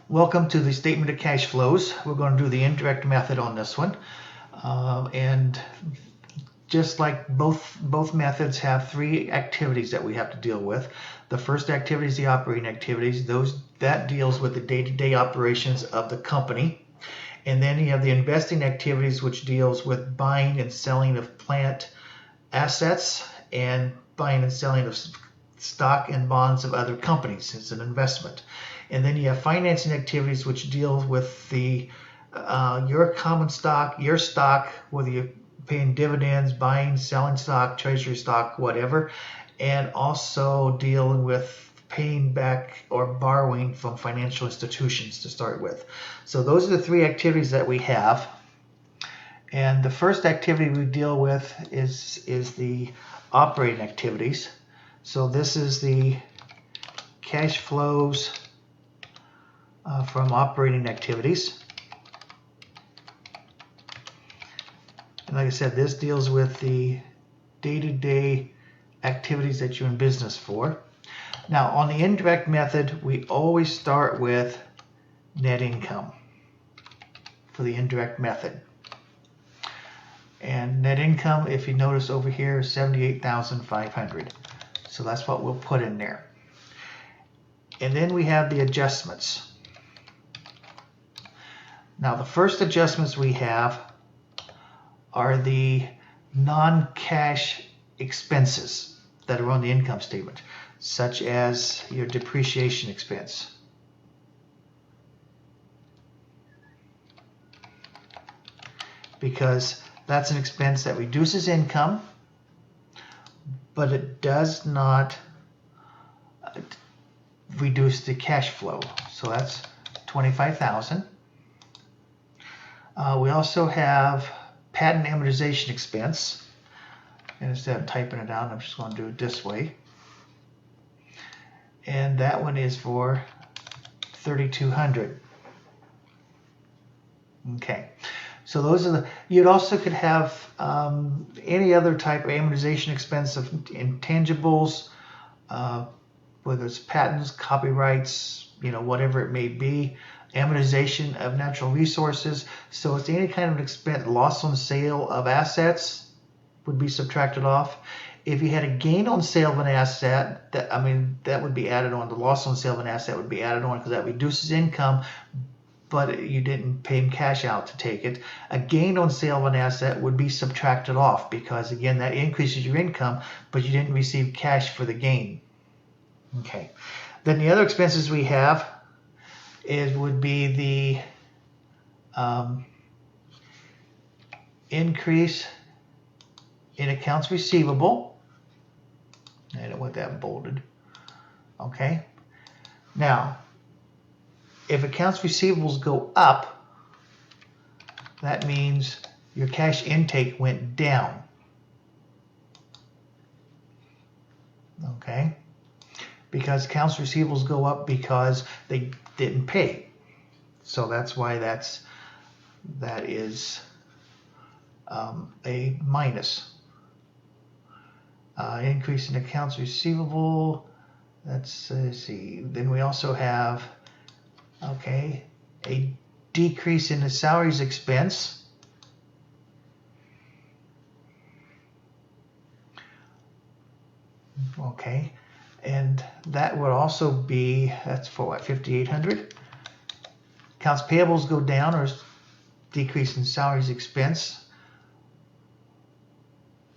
Welcome to the statement of cash flows. We're going to do the indirect method on this one. And just like both methods have three activities that we have to deal with. The first activity is the operating activities. That deals with the day-to-day operations of the company. And then you have the investing activities, which deals with buying and selling of plant assets and buying and selling of stock and bonds of other companies. It's an investment. And then you have financing activities, which deal with the your common stock, your stock, whether you're paying dividends, buying, selling stock, treasury stock, whatever, and also dealing with paying back or borrowing from financial institutions to start with. So those are the three activities that we have. And the first activity we deal with is the operating activities. So this is the cash flows from operating activities. And like I said, this deals with the day-to-day activities that you're in business for. Now, on the indirect method, we always start with net income for the indirect method. And net income, if you notice over here, is $78,500. So that's what we'll put in there. And then we have the adjustments. Now, the first adjustments we have are the non-cash expenses that are on the income statement, such as your depreciation expense. Because that's an expense that reduces income, but it does not reduce the cash flow. So that's $25,000. We also have patent amortization expense. And instead of typing it out, I'm just going to do it this way. And that one is for $3,200. Okay. So those are you'd also could have any other type of amortization expense of intangibles, whether it's patents, copyrights, whatever it may be. Amortization of natural resources. So it's any kind of expense, loss on sale of assets would be subtracted off. If you had a gain on sale of an asset, that would be added on. The loss on sale of an asset would be added on because that reduces income, but you didn't pay him cash out to take it. A gain on sale of an asset would be subtracted off because, again, that increases your income, but you didn't receive cash for the gain. Okay. Then the other expenses we have would be the increase in accounts receivable. I don't want that bolded. Okay. Now, if accounts receivables go up, that means your cash intake went down. Okay? Because accounts receivables go up because they didn't pay. So that's why that is a minus. Increase in accounts receivable. Let's see. Then we also have a decrease in the salaries expense. Okay, and that would also be, that's for what, $5,800? Accounts payables go down, or decrease in salaries expense.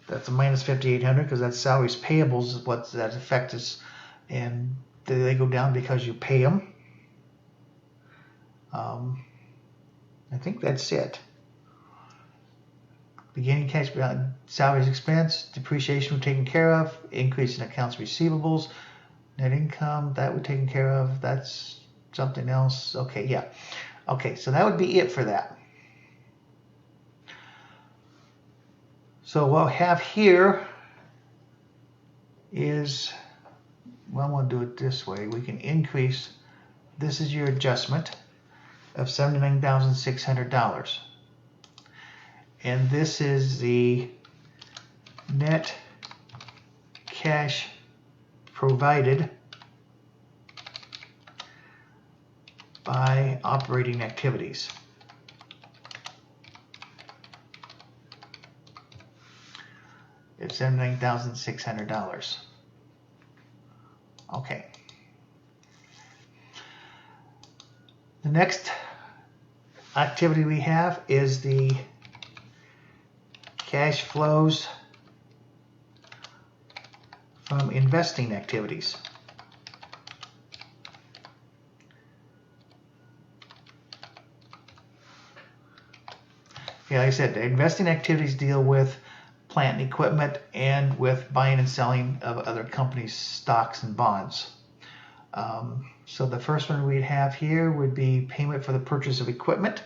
That's a minus $5,800 because that's salaries payables is what that effect is, and they go down because you pay them. I think that's it. Beginning cash salaries expense, depreciation we're taken care of, increase in accounts receivables, net income, that we're taken care of, that's something else. Okay, yeah. Okay, so that would be it for that. So what we have here is, well, I'm going to do it this way. We can increase, this is your adjustment of $79,600. And this is the net cash provided by operating activities. It's $79,600. Okay. The next activity we have is the cash flows from investing activities. Okay, like I said, the investing activities deal with plant and equipment and with buying and selling of other companies' stocks and bonds. So the first one we'd have here would be payment for the purchase of equipment.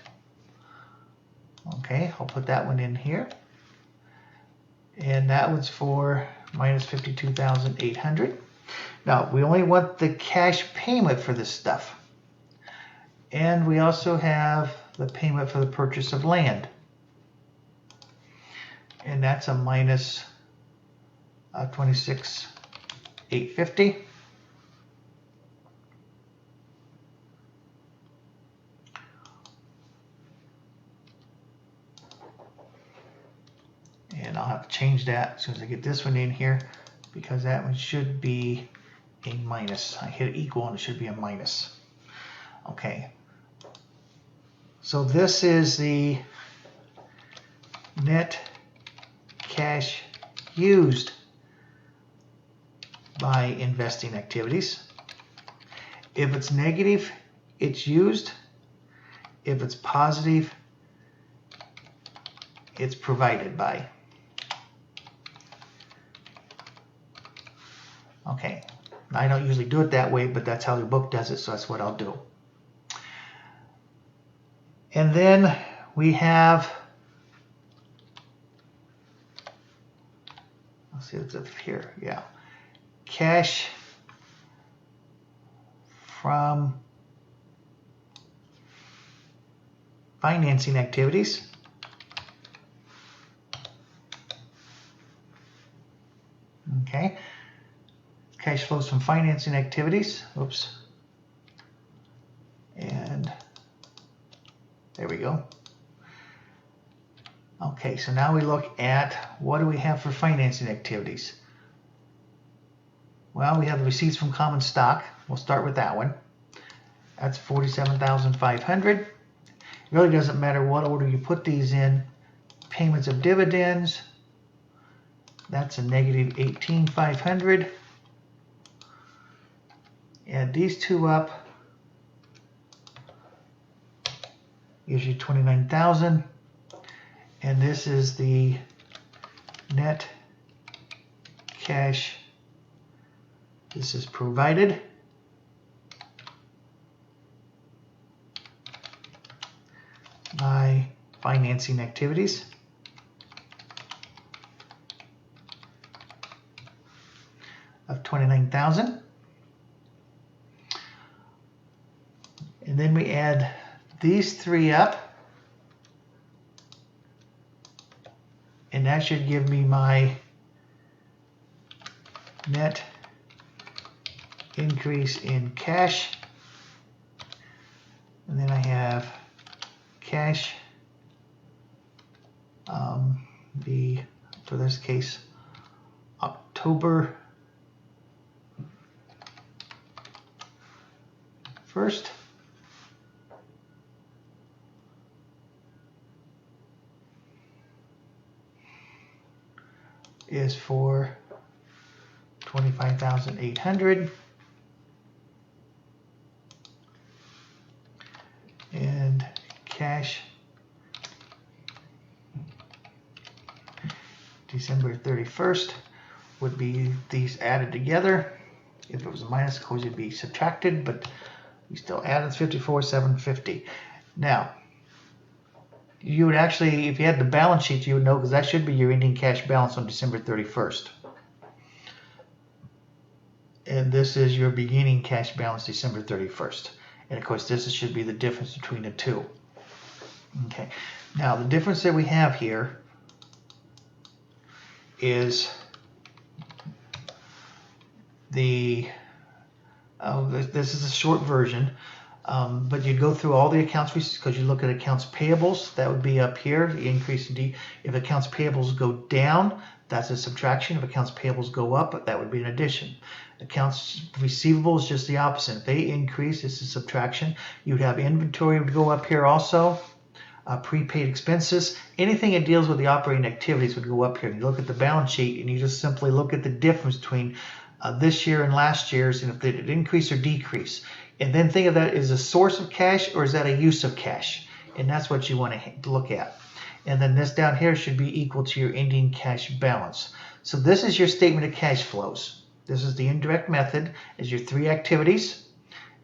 Okay, I'll put that one in here. And that was for minus $52,800. Now, we only want the cash payment for this stuff. And we also have the payment for the purchase of land. And that's a minus $26,850. And I'll have to change that as soon as I get this one in here, because that one should be a minus. I hit equal and it should be a minus. Okay. So this is the net cash used by investing activities. If it's negative, it's used. If it's positive, it's provided by. Okay, I don't usually do it that way, but that's how the book does it, so that's what I'll do. And then we have, let's see what's up here, yeah, cash from financing activities. Okay. Cash flows from financing activities. Oops. And there we go. Okay, so now we look at what do we have for financing activities. Well, we have the receipts from common stock. We'll start with that one. That's $47,500. It really doesn't matter what order you put these in. Payments of dividends. That's a negative $18,500. Add these two up, gives you $29,000, and this is the net cash. This is provided by financing activities. Of $29,000. And then we add these three up, and that should give me my net increase in cash. And then I have cash, for this case, October 1st. Is for $25,800, and cash December 31st would be these added together. If it was a minus, of course it'd be subtracted, but we still added $54,750. Now, you would actually, if you had the balance sheet, you would know, because that should be your ending cash balance on December 31st. And this is your beginning cash balance December 31st. And of course, this should be the difference between the two. Okay. Now, the difference that we have here is this is a short version. But you'd go through all the accounts because you look at accounts payables, that would be up here, the increase in if accounts payables go down, that's a subtraction. If accounts payables go up, that would be an addition. Accounts receivable is just the opposite. If they increase, it's a subtraction. You'd have inventory would go up here also. Prepaid expenses, anything that deals with the operating activities would go up here. And you look at the balance sheet and you just simply look at the difference between this year and last year's, and if they did increase or decrease. And then think of that as a source of cash or is that a use of cash? And that's what you want to look at. And then this down here should be equal to your ending cash balance. So this is your statement of cash flows. This is the indirect method as your 3 activities.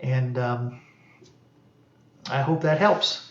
And I hope that helps.